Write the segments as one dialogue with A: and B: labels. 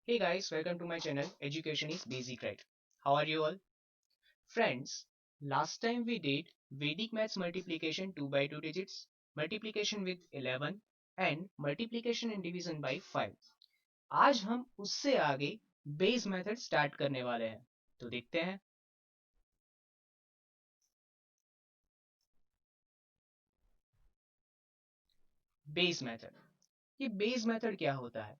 A: Hey guys, welcome to my channel. Education is Basic Right. How are you all? Friends, last time we did Vedic Maths multiplication 2 by 2 digits, multiplication with 11 and multiplication and division by 5. आज हम उससे आगे base method start करने वाले हैं, तो देखते हैं। बेस मेथड, ये बेस मेथड क्या होता है?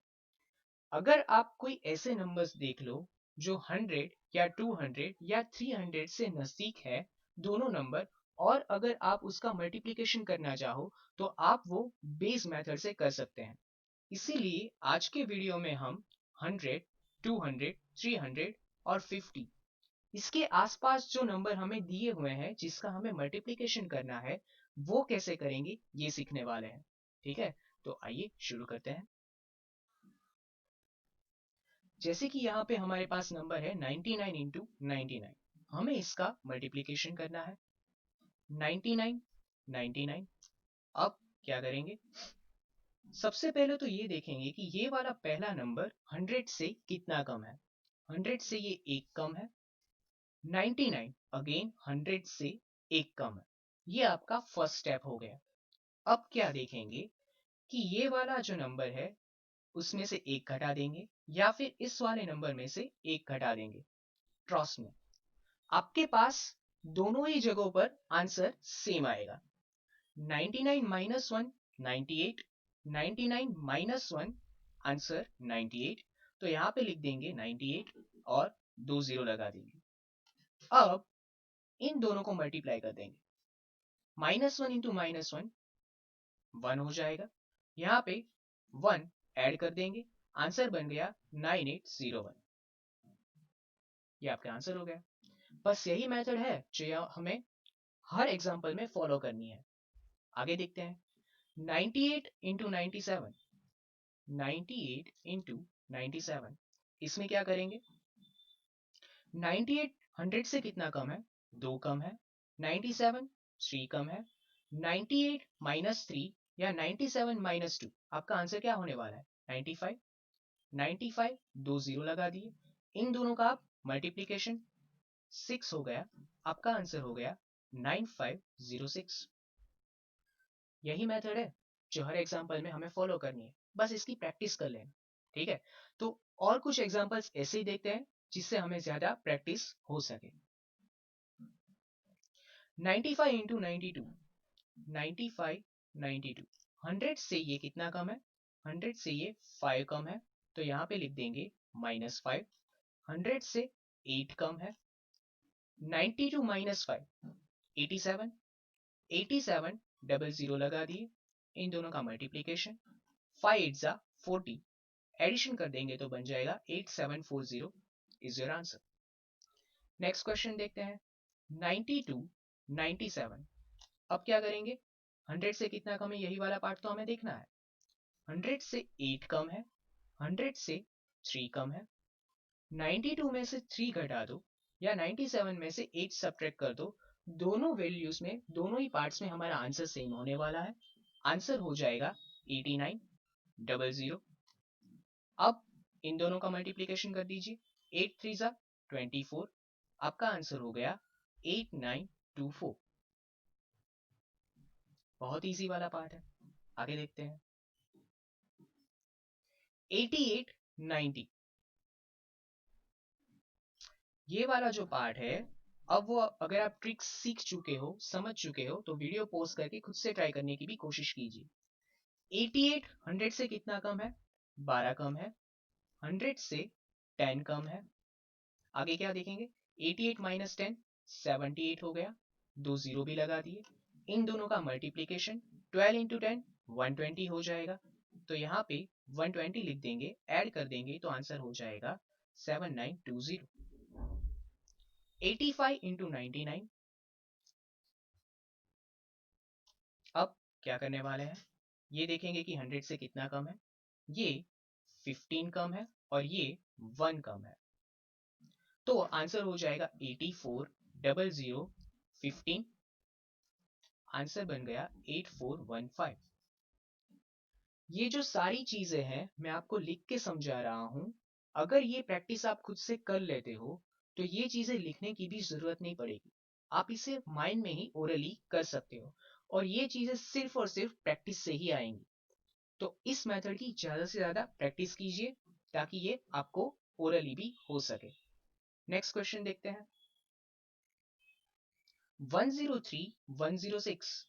A: अगर आप कोई ऐसे नंबर्स देख लो जो 100 या 200 या 300 से नजदीक है, दोनों नंबर, और अगर आप उसका मल्टीप्लिकेशन करना चाहो तो आप वो बेस मेथड से कर सकते हैं। इसीलिए आज के वीडियो में हम 100, 200, 300 और 50, इसके आसपास जो नंबर हमें दिए हुए हैं जिसका हमें मल्टीप्लिकेशन करना है, वो कैसे करेंगे ये सीखने वाले हैं। ठीक है, तो आइए शुरू करते हैं। जैसे कि यहाँ पे हमारे पास नंबर है 99 इंटू 99, हमें इसका मल्टीप्लीकेशन करना है। 99, 99। अब क्या करेंगे? सबसे पहले तो ये देखेंगे कि ये वाला पहला नंबर 100 से कितना कम है। 100 से ये एक कम है। 99 अगेन 100 से एक कम है। ये आपका फर्स्ट स्टेप हो गया। अब क्या देखेंगे कि ये वाला जो नंबर है उसमें से एक घटा देंगे या फिर इस वाले नंबर में से एक घटा देंगे। ट्रस्ट में आपके पास दोनों ही जगहों पर आंसर सेम आएगा। 99 माइनस 1 98, 99 माइनस 1 आंसर 98। तो यहाँ पे लिख देंगे 98 और 20 लगा देंगे। अब इन दोनों को मल्टीप्लाई कर देंगे। माइनस 1 इंटू माइनस 1 1 हो जाएगा। यहाँ पे 1 ऐड कर देंगे, आंसर बन गया 9801। ये आपका आंसर हो गया। बस यही मेथड है जो हमें हर एग्जाम्पल में फॉलो करनी है। आगे देखते हैं। 98 इंटू 97, 98 इंटू 97, इसमें क्या करेंगे? 98 100 से कितना कम है? 2 कम है। 97 3 कम है। 98 माइनस 3 या 97 माइनस 2, आपका आंसर क्या होने वाला है? 95। 95 20 लगा दिए, इन दोनों का आप मल्टीप्लीकेशन 6 हो गया, आपका आंसर हो गया 9506। यही मेथड है जो हर एग्जाम्पल में हमें फॉलो करनी है, बस इसकी प्रैक्टिस कर लें। ठीक है, तो और कुछ एग्जाम्पल्स ऐसे ही देखते हैं जिससे हमें ज्यादा प्रैक्टिस हो सके। 95 इंटू 92, 95 92, 100 से ये कितना कम है? 100 से ये 5 कम है, तो यहाँ पे लिख देंगे -5। 100 से 8 कम है। 92 माइनस 5 87, 87 00 लगा दिए, इन दोनों का मल्टीप्लीकेशन 5 8 जा 40, एडिशन कर देंगे तो बन जाएगा 8740 is your answer. Next question देखते हैं। 92 97, अब क्या करेंगे? 100 से कितना कम है, यही वाला पार्ट तो हमें देखना है। 100 से 8 कम है। 100 से 3 कम है। 92 में से 3 घटा दो या 97 में से 8 सब्ट्रैक्ट कर दो, दोनों वैल्यूज में, दोनों ही पार्ट्स में हमारा आंसर सेम होने वाला है। आंसर हो जाएगा 8900। अब इन दोनों का मल्टीप्लीकेशन कर दीजिए। 8 3 जा 24, आपका आंसर हो गया 8924। बहुत इजी वाला पार्ट है। आगे देखते हैं। 88 90, ये वाला जो पार्ट है, अब वो अगर आप ट्रिक्स सीख चुके हो, समझ चुके हो, तो वीडियो पॉज करके खुद से ट्राई करने की भी कोशिश कीजिए। 88 100 से कितना कम है? 12 कम है। 100 से 10 कम है। आगे क्या देखेंगे? 88 माइनस 10 78 हो गया, 2 जीरो भी लगा दिए, इन दोनों का मल्टीप्लीकेशन 12 इंटू 10 120 हो जाएगा, तो यहाँ पे 120 लिख देंगे, ऐड कर देंगे तो आंसर हो जाएगा 7920। 85 इंटू 99, अब क्या करने वाले हैं? ये देखेंगे कि 100 से कितना कम है। ये 15 कम है और ये 1 कम है, तो आंसर हो जाएगा 8400 15। आंसर बन गया 8415। ये जो सारी चीजें हैं मैं आपको लिख के समझा रहा हूं, अगर ये प्रैक्टिस आप खुद से कर लेते हो तो ये चीजें लिखने की भी जरूरत नहीं पड़ेगी, आप इसे माइंड में ही ओरली कर सकते हो और ये चीजें सिर्फ और सिर्फ प्रैक्टिस से ही आएंगी। तो इस मेथड की ज्यादा से ज्यादा प्रैक्टिस कीजिए ताकि ये आपको ओरली भी हो सके। नेक्स्ट क्वेश्चन देखते हैं। 103 106।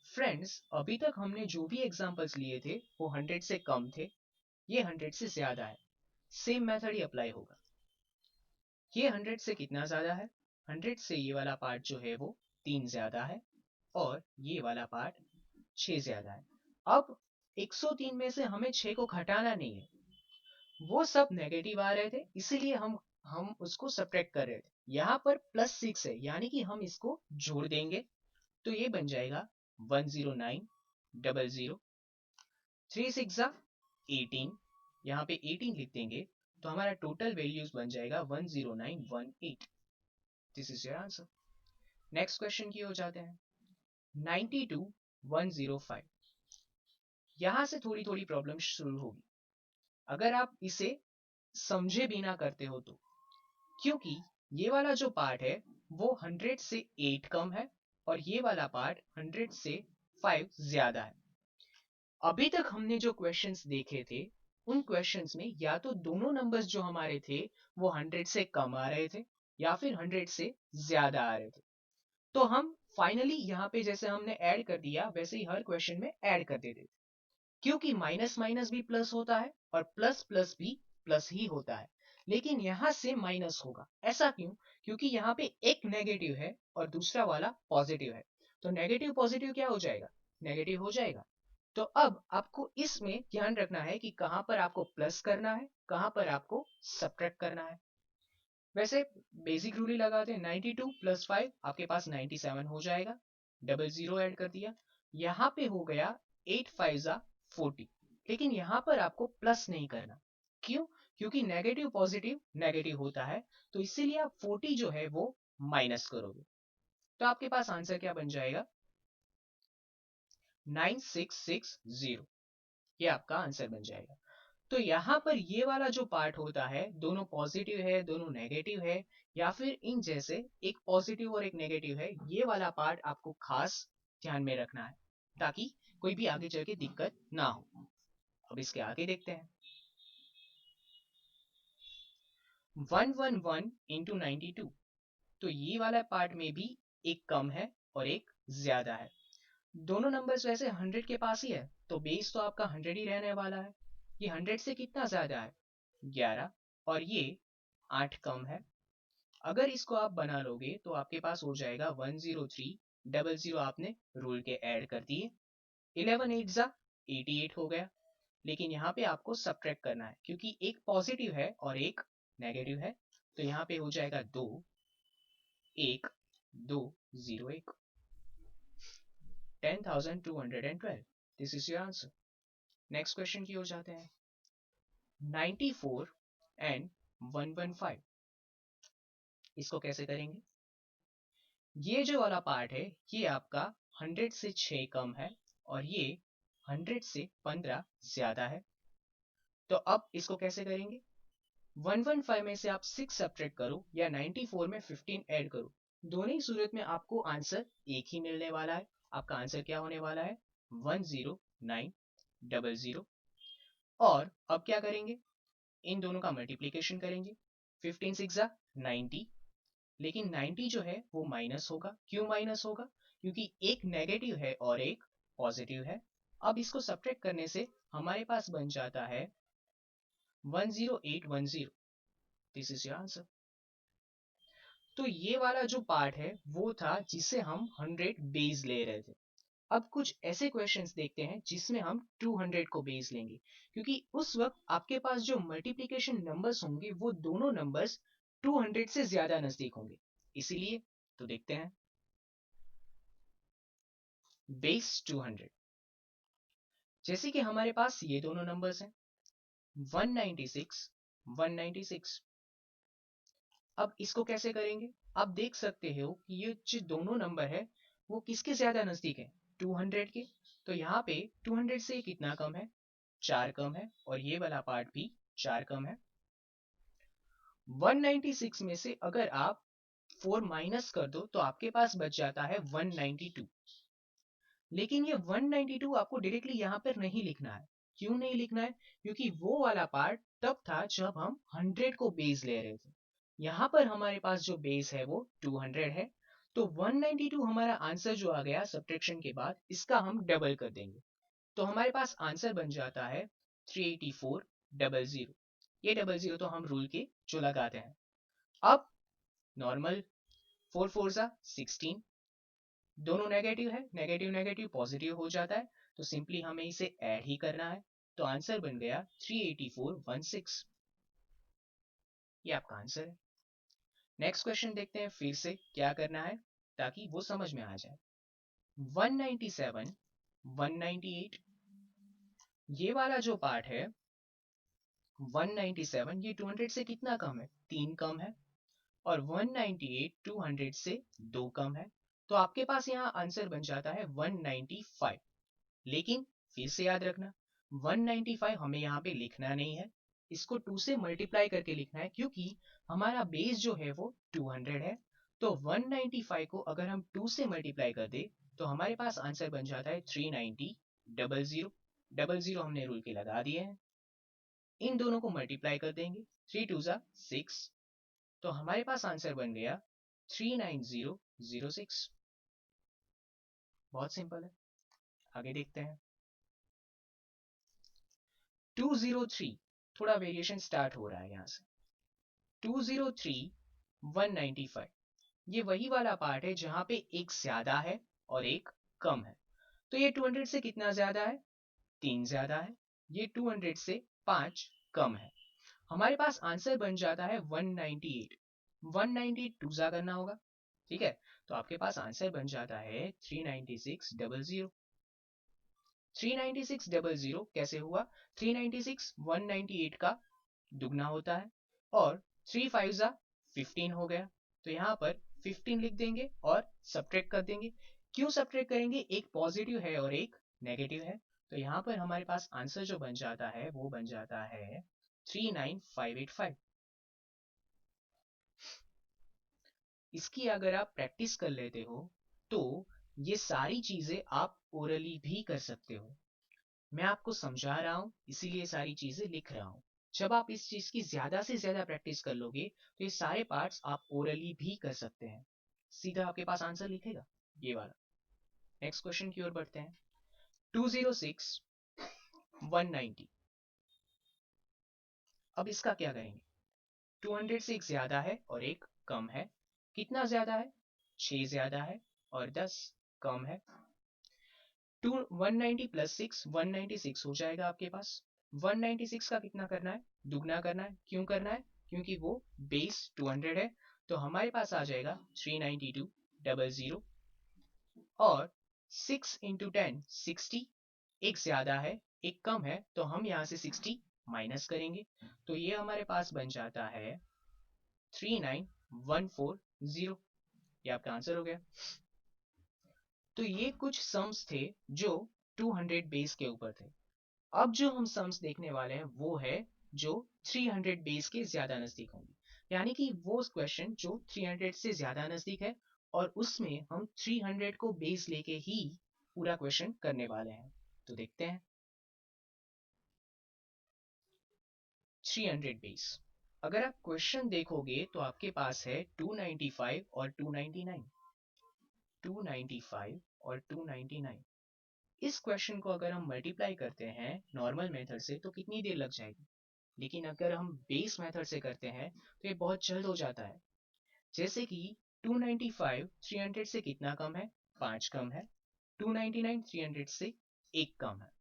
A: फ्रेंड्स, अभी तक हमने जो भी एग्जांपल्स लिए थे वो 100 से कम थे, ये 100 से ज्यादा है। सेम मेथड ही अप्लाई होगा। ये 100 से कितना ज्यादा है? 100 से ये वाला पार्ट जो है वो 3 ज्यादा है और ये वाला पार्ट 6 ज्यादा है। अब 103 में से हमें 6 को घटाना नहीं है, वो सब नेगेटिव आ रहे थे इसीलिए हम उसको सब्ट्रैक्ट कर रहे थे। यहाँ पर +6 है यानी कि हम इसको जोड़ देंगे तो ये बन जाएगा 109 00। 3 6 18, यहाँ पे 18 लिख देंगे तो हमारा टोटल वैल्यूज बन जाएगा 10918। This is your answer. Next question की ओर जाते हैं। 92 105। यहां से थोड़ी थोड़ी प्रॉब्लम शुरू होगी अगर आप इसे समझे बिना करते हो तो, क्योंकि ये वाला जो पार्ट है वो 100 से 8 कम है और ये वाला पार्ट 100 से 5 ज्यादा है। अभी तक हमने जो क्वेश्चंस देखे थे उन क्वेश्चंस में या तो दोनों नंबर्स जो हमारे थे वो 100 से कम आ रहे थे या फिर 100 से ज्यादा आ रहे थे। तो हम फाइनली यहाँ पे जैसे हमने ऐड कर दिया वैसे ही हर क्वेश्चन में ऐड कर देते थे, क्योंकि माइनस माइनस भी प्लस होता है और प्लस प्लस भी प्लस ही होता है। लेकिन यहाँ से माइनस होगा, ऐसा क्यों? क्योंकि यहाँ पे एक नेगेटिव है और दूसरा वाला पॉजिटिव है, तो नेगेटिव पॉजिटिव क्या हो जाएगा? नेगेटिव हो जाएगा। तो अब आपको इसमें ध्यान रखना है कि कहां पर आपको प्लस करना है, कहां पर आपको सब्ट्रैक्ट करना है। वैसे बेसिक रूल ही लगाते हैं, 92 + 5 आपके पास 97 हो जाएगा। डबल जीरो ऐड कर दिया, यहाँ पे हो गया 8 5 40। लेकिन यहाँ पर आपको प्लस नहीं करना, क्यों? क्योंकि नेगेटिव पॉजिटिव नेगेटिव होता है, तो इसीलिए आप 40 जो है वो माइनस करोगे। तो आपके पास आंसर क्या बन जाएगा? 9660। ये आपका आंसर बन जाएगा। तो यहाँ पर ये वाला जो पार्ट होता है दोनों पॉजिटिव है दोनों नेगेटिव है या फिर इन जैसे एक पॉजिटिव और एक नेगेटिव है, ये वाला पार्ट आपको खास ध्यान में रखना है ताकि कोई भी आगे चल के दिक्कत ना हो। अब इसके आगे देखते हैं। 111 इंटू 92। तो ये वाला पार्ट में भी एक कम है और एक ज्यादा है। दोनों नंबर्स वैसे 100 के पास ही है तो बेस तो आपका 100 ही रहने वाला है। ये 100 से कितना ज्यादा है? 11 और ये 8 कम है। अगर इसको आप बना लोगे तो आपके पास हो जाएगा 103 00। आपने रूल के ऐड कर दिए, 11 8 जा 88 हो गया। लेकिन यहाँ पे आपको सब्ट्रैक्ट करना है क्योंकि एक पॉजिटिव है और एक नेगेटिव है, तो यहाँ पे हो जाएगा 2 1 2 0 1। 10,212। This is your answer. Next question की ओर जाते हैं। 94 एंड 115। इसको कैसे करेंगे? ये जो वाला पार्ट है ये आपका 100 से 6 कम है और ये 100 से 15 ज्यादा है। तो अब इसको कैसे करेंगे? 115 में से आप 6 सब्ट्रैक्ट करो या 94 में 15 ऐड करो, दोनों ही सूरत में आपको आंसर एक ही मिलने वाला है। आपका आंसर क्या होने वाला है? 10900। और अब क्या करेंगे? इन दोनों का मल्टीप्लीकेशन करेंगे। 15 6 90। लेकिन 90 जो है वो माइनस होगा। क्यों माइनस होगा? क्योंकि एक नेगेटिव है और एक पॉजिटिव है। अब इसको सब्ट्रैक्ट करने से हमारे पास बन जाता है 10810। This is your answer. तो ये वाला जो पार्ट है वो था जिसे हम 100 बेस ले रहे थे। अब कुछ ऐसे क्वेश्चंस देखते हैं जिसमें हम 200 को बेस लेंगे, क्योंकि उस वक्त आपके पास जो मल्टीप्लिकेशन नंबर्स होंगे वो दोनों नंबर्स 200 से ज्यादा नजदीक होंगे। इसीलिए तो देखते हैं। बेस 200, जैसे कि हमारे पास ये दोनों नंबर्स हैं 196 196। अब इसको कैसे करेंगे? आप देख सकते हो कि ये जो दोनों नंबर है वो किसके ज्यादा नजदीक है? 200 के। तो यहाँ पे 200 से कितना कम है? 4 कम है और ये वाला पार्ट भी 4 कम है। 196 में से अगर आप 4 माइनस कर दो तो आपके पास बच जाता है 192। लेकिन ये 192 आपको डायरेक्टली यहाँ पर नहीं लिखना है। क्यों नहीं लिखना है? क्योंकि वो वाला पार्ट तब था जब हम 100 को बेस ले रहे थे। यहाँ पर हमारे पास जो बेस है वो 200 है, तो 192 हमारा आंसर जो आ गया सब्ट्रैक्शन के बाद, इसका हम डबल कर देंगे तो हमारे पास आंसर बन जाता है 38400। ये 00 तो हम रूल के जो लगाते हैं। अब नॉर्मल 4 4 जा 16, दोनों नेगेटिव है, नेगेटिव नेगेटिव पॉजिटिव हो जाता है, तो सिंपली हमें इसे ऐड ही करना है। तो आंसर बन गया 38416। ये आपका आंसर है। नेक्स्ट क्वेश्चन देखते हैं फिर से क्या करना है ताकि वो समझ में आ जाए। 197, 198, ये वाला जो पार्ट है 197 ये 200 से कितना कम है? 3 कम है। और 198 200 से 2 कम है, तो आपके पास यहाँ आंसर बन जाता है 195। लेकिन फिर से याद रखना 195 हमें यहाँ पे लिखना नहीं है, इसको 2 से मल्टीप्लाई करके लिखना है, क्योंकि हमारा बेस जो है वो 200 है। तो 195 को अगर हम 2 से मल्टीप्लाई कर दे तो हमारे पास आंसर बन जाता है 390 00 हमने रूल के लगा दिए हैं। इन दोनों को मल्टीप्लाई कर देंगे, 3 2 जा 6, तो हमारे पास आंसर बन गया 39006। बहुत सिंपल है। आगे देखते हैं 203, थोड़ा वेरिएशन स्टार्ट हो रहा है यहां से। 203 195, ये वही वाला पार्ट है जहां पे एक ज्यादा है और एक कम है। तो ये 200 से कितना ज्यादा है? 3 ज्यादा है। ये 200 से 5 कम है। हमारे पास आंसर बन जाता है 198। 198 2 जा करना होगा, ठीक है? तो आपके पास आंसर बन जाता है 39600। 39600 कैसे हुआ? 396 198 का दुगना होता है और 3 5 जा 15 हो गया, तो यहाँ पर 15 लिख देंगे और सब्ट्रैक्ट कर देंगे। क्यों सब्ट्रैक्ट करेंगे? एक पॉजिटिव है और एक नेगेटिव है, तो यहाँ पर हमारे पास आंसर जो बन जाता है वो बन जाता है 39585। इसकी अगर आप प्रैक्टिस कर लेते हो तो ये सारी चीजें आप ओरली भी कर सकते हो। मैं आपको समझा रहा हूं इसीलिए सारी चीजें लिख रहा हूं। जब आप इस चीज की ज्यादा से ज्यादा प्रैक्टिस कर लोगे तो ये सारे पार्ट्स आप ओरली भी कर सकते हैं। सीधा आपके पास आंसर लिखेगा ये वाला। नेक्स्ट क्वेश्चन की ओर बढ़ते हैं। 206 190, अब इसका क्या करेंगे? 200 से एक ज्यादा है और एक कम है। कितना ज्यादा है? 6 ज्यादा है और 10 कम है। 190 प्लस 6 196 हो जाएगा आपके पास। 196 का कितना करना है? दुगना करना है। क्यों करना है? क्योंकि वो बेस 200 है, तो हमारे पास आ जाएगा 39200। और 6 इंटू 10 60, एक ज्यादा है एक कम है, तो हम यहाँ से 60 माइनस करेंगे, तो ये हमारे पास बन जाता है 39140। ये आपका आंसर हो गया। तो ये कुछ सम्स थे जो 200 बेस के ऊपर थे। अब जो हम सम्स देखने वाले हैं वो है जो 300 बेस के ज्यादा नजदीक होंगे, यानी कि वो क्वेश्चन जो 300 से ज्यादा नजदीक है और उसमें हम 300 को बेस लेके ही पूरा क्वेश्चन करने वाले हैं। तो देखते हैं 300 बेस। अगर आप क्वेश्चन देखोगे तो आपके पास है 295 और 299, 295 और 299। इस क्वेश्चन को अगर हम मल्टीप्लाई करते हैं नॉर्मल मेथड से तो कितनी देर लग जाएगी? लेकिन अगर हम बेस मेथड से करते हैं तो ये बहुत जल्द हो जाता है। जैसे कि 295 300 से कितना कम है? 5 कम है। 299 300 से 1 कम है।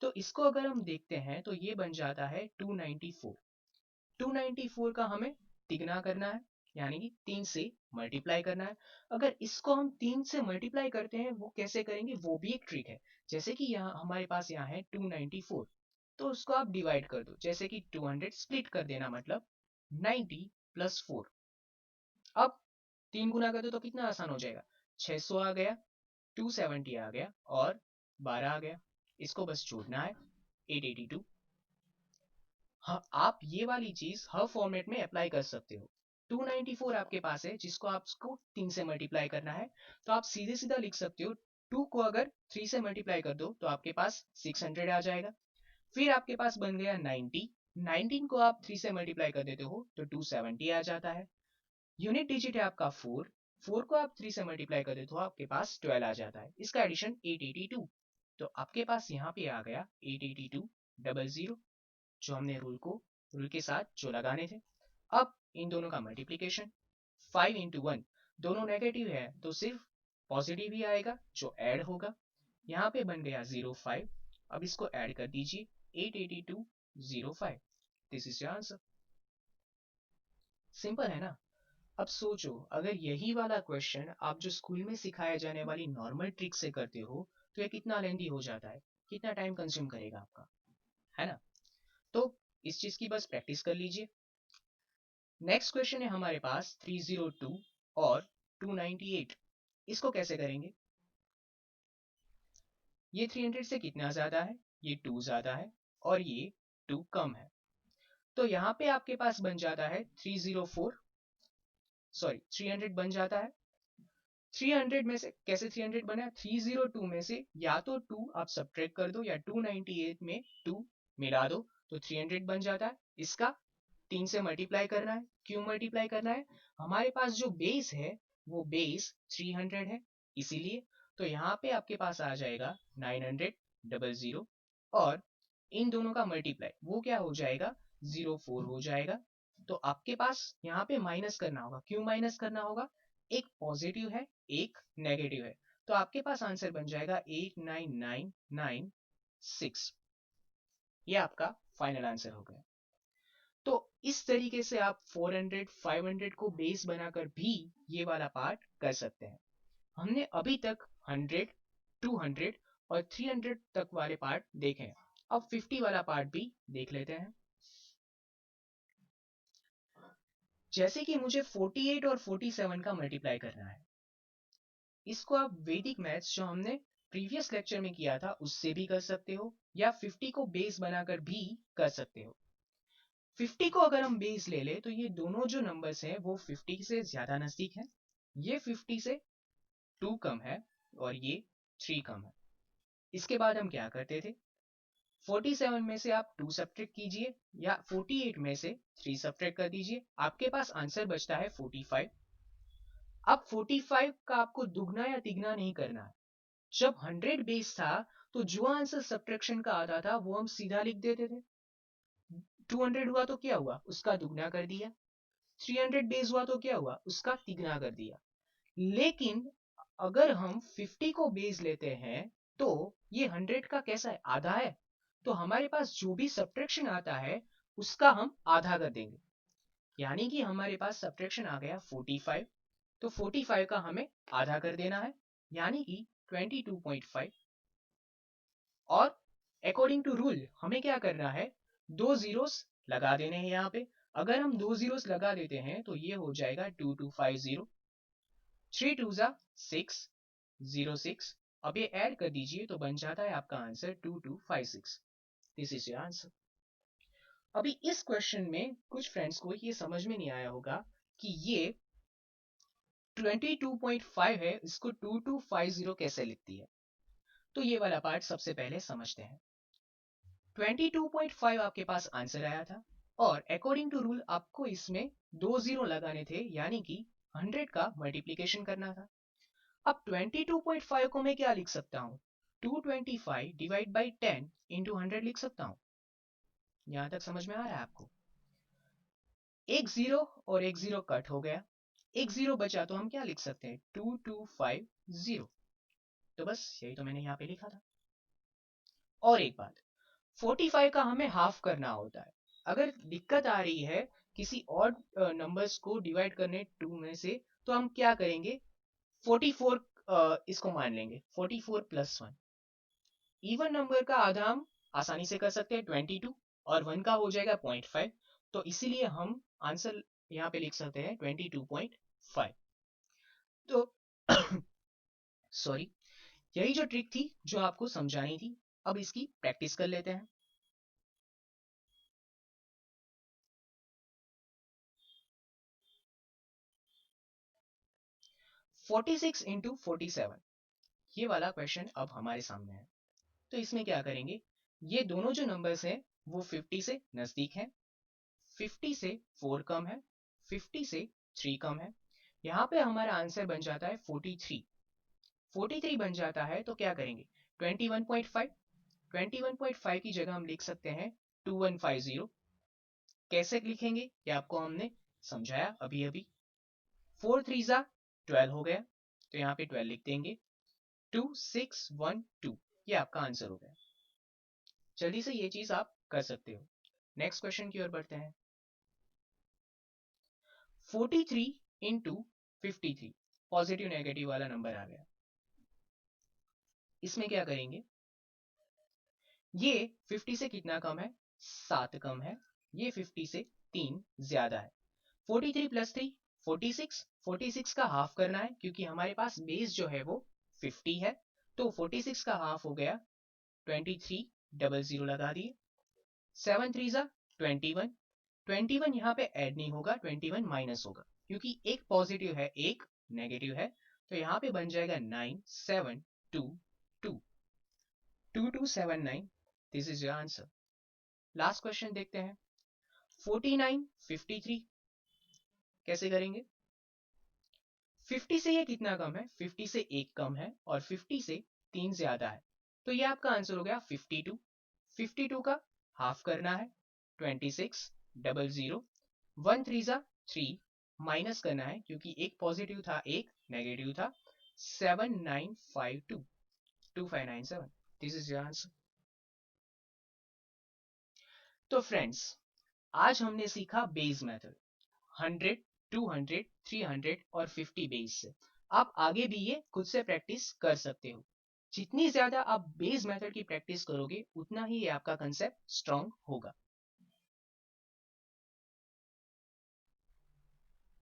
A: तो इसको अगर हम देखते हैं तो ये बन जाता है 294। 294 का हमें तिगना करना है, यानी कि 3 से मल्टीप्लाई करना है। अगर इसको हम 3 से मल्टीप्लाई करते हैं वो कैसे करेंगे वो भी एक ट्रिक है। जैसे कि यहाँ हमारे पास यहाँ है 294, तो उसको आप डिवाइड कर दो, जैसे कि 200 स्प्लिट कर देना, मतलब 90 प्लस 4। अब 3 गुना कर दो तो कितना आसान हो जाएगा? 600 आ गया, 270 आ गया और 12 आ गया। इसको बस जोड़ना है 882। हाँ, आप ये वाली चीज हर फॉर्मेट में अप्लाई कर सकते हो। 294 आपके पास है जिसको आपको 3 से मल्टीप्लाई करना है, तो आप सीधे सीधा लिख सकते हो 2 को अगर 3 से मल्टीप्लाई कर दो तो आपके पास 600 आ जाएगा। फिर आपके पास बन गया 90, 19 को आप 3 से मल्टीप्लाई कर देते हो तो 270 आ जाता है। यूनिट डिजिट है आपका 4, 4 को आप 3 से मल्टीप्लाई कर देते हो आपके पास 12 आ जाता है। इसका एडिशन 882, तो आपके पास यहाँ पे आ गया 88200, जो हमने रूल के साथ जो लगाने थे। अब इन दोनों का मल्टीप्लीकेशन 5 इंटू 1, दोनों नेगेटिव है तो सिर्फ पॉजिटिव ही आएगा जो ऐड होगा। यहाँ पे बन गया 05, अब इसको ऐड कर दीजिए 88205। This is your answer. Simple है ना। अब सोचो अगर यही वाला क्वेश्चन आप जो स्कूल में सिखाया जाने वाली नॉर्मल ट्रिक से करते हो तो ये कितना लेंदी हो जाता है, कितना टाइम कंज्यूम करेगा आपका, है ना। तो इस चीज की बस प्रैक्टिस कर लीजिए। नेक्स्ट क्वेश्चन है हमारे पास 302 और 298। इसको कैसे करेंगे? ये 300 से कितना ज्यादा है, ये 2 ज्यादा है और ये 2 कम है। तो यहाँ पे आपके पास बन जाता है 300 बन जाता है। 300 में से कैसे 300 बना? 302 में से या तो 2 आप सब्ट्रैक्ट कर दो या 298 में 2 मिला दो तो 300 बन जाता है। इसका 3 से मल्टीप्लाई करना है। क्यों मल्टीप्लाई करना है? हमारे पास जो बेस है वो बेस 300 है, इसीलिए। तो यहाँ पे आपके पास आ जाएगा 900 और इन दोनों का मल्टीप्लाई वो क्या हो जाएगा, 04 हो जाएगा। तो आपके पास यहाँ पे माइनस करना होगा। क्यों माइनस करना होगा? एक पॉजिटिव है एक नेगेटिव है, तो आपके पास आंसर बन जाएगा 89996। ये आपका फाइनल आंसर हो गया। तो इस तरीके से आप 400 500 को बेस बनाकर भी ये वाला पार्ट कर सकते हैं। हमने अभी तक 100 200 और 300 तक वाले पार्ट देखे हैं। अब 50 वाला पार्ट भी देख लेते हैं। जैसे कि मुझे 48 और 47 का मल्टीप्लाई करना है। इसको आप वैदिक मैथ्स जो हमने प्रीवियस लेक्चर में किया था उससे भी कर सकते हो या 50 को बेस बनाकर भी कर सकते हो। 50 को अगर हम बेस ले ले तो ये दोनों जो नंबर्स हैं वो 50 से ज्यादा नजदीक है। ये 50 से 2 कम है और ये 3 कम है। इसके बाद हम क्या करते थे, 47 में से आप 2 सब्ट्रैक्ट कीजिए या 48 में से 3 सब्ट्रैक्ट कर दीजिए, आपके पास आंसर बचता है 45। अब 45 का आपको दुगना या तिगना नहीं करना है। जब 100 बेस था तो जो आंसर सब्ट्रैक्शन का आता था वो हम सीधा लिख देते थे। 200 हुआ तो क्या हुआ, उसका दुगना कर दिया। 300 बेस हुआ तो क्या हुआ, उसका तिगना कर दिया। लेकिन अगर हम 50 को बेस लेते हैं तो ये 100 का कैसा है, आधा है। तो हमारे पास जो भी सब्ट्रैक्शन आता है उसका हम आधा कर देंगे। यानी कि हमारे पास सब्ट्रैक्शन आ गया 45, तो 45 का हमें आधा कर देना है यानी कि 22.5। और अकॉर्डिंग टू रूल हमें क्या करना है, 2 जीरोस लगा देने हैं यहाँ पे। अगर हम 2 जीरोस लगा देते हैं तो ये हो जाएगा 2250। 3 2 जा 6 06। अब ये ऐड कर दीजिए तो बन जाता है आपका answer 2256। This is your answer. अभी इस क्वेश्चन में कुछ फ्रेंड्स को ये समझ में नहीं आया होगा कि ये 22.5 है, इसको 2250 कैसे लिखती है। तो ये वाला पार्ट सबसे पहले समझते हैं। 22.5 आपके पास आंसर आया था और अकॉर्डिंग टू रूल आपको इसमें 2 जीरो लगाने थे यानी कि 100 का मल्टीप्लीकेशन करना था। अब 22.5 को मैं क्या लिख सकता हूँ, 225 डिवाइड बाई 10 इंटू 100 लिख सकता हूँ। यहां तक समझ में आ रहा है आपको? एक जीरो और एक जीरो कट हो गया, एक जीरो बचा तो हम क्या लिख सकते हैं, 2250। तो बस यही तो मैंने यहाँ पे लिखा था। और एक बात, 45 का हमें हाफ करना होता है। अगर दिक्कत आ रही है किसी और नंबर्स को डिवाइड करने 2 में से तो हम क्या करेंगे, 44 इसको मान लेंगे, 44 प्लस 1। इवन नंबर का आधा हम आसानी से कर सकते हैं 22 और 1 का हो जाएगा 0.5। तो इसीलिए हम आंसर यहाँ पे लिख सकते हैं 22.5। तो सॉरी, यही जो ट्रिक थी जो आपको समझानी थी। अब इसकी प्रैक्टिस कर लेते हैं। 46 इंटू 47, ये वाला क्वेश्चन अब हमारे सामने है। तो इसमें क्या करेंगे, ये दोनों जो नंबर्स हैं वो 50 से नजदीक हैं, 50 से 4 कम है, 50 से 3 कम है। यहाँ पे हमारा आंसर बन जाता है 43। 43 बन जाता है तो क्या करेंगे, 21.5, 21.5 की जगह हम लिख सकते हैं 2150। कैसे लिखेंगे ये आपको हमने समझाया अभी अभी। 4 3 जा 12 हो गया, तो यहाँ पे 12 लिख देंगे। 2612, ये आपका आंसर हो गया। जल्दी से ये चीज आप कर सकते हो। नेक्स्ट क्वेश्चन की ओर बढ़ते हैं। 43 इंटू 53, पॉजिटिव नेगेटिव वाला नंबर आ गया। इसमें क्या करेंगे, ये 50 से कितना कम है, 7 कम है, ये 50 से 3 ज्यादा है। 43 प्लस 3 46, 46 का हाफ करना है क्योंकि हमारे पास बेस जो है वो 50 है, तो 46 का हाफ हो गया 2300 लगा दिए। 7 3 जा 21, 21 यहाँ पे ऐड नहीं होगा, 21 माइनस होगा क्योंकि एक पॉजिटिव है एक नेगेटिव है, तो यहाँ पे बन जाएगा 9722, 2279, this is your answer. Last question देखते हैं। 49 53, कैसे करेंगे, 50 से ये कितना कम है, 50 से 1 कम है और 50 से 3 ज्यादा है, तो ये आपका आंसर हो गया 52। 52 का हाफ करना है 2600, 1 3 जा 3, माइनस करना है क्योंकि एक पॉजिटिव था एक नेगेटिव था, 7952, 2597, दिस इज योर आंसर। तो फ्रेंड्स, आज हमने सीखा बेस मेथड, 100, 200, 300 और 50 बेस से। आप आगे भी ये खुद से प्रैक्टिस कर सकते हो। जितनी ज्यादा आप बेस मेथड की प्रैक्टिस करोगे उतना ही ये आपका कंसेप्ट स्ट्रांग होगा।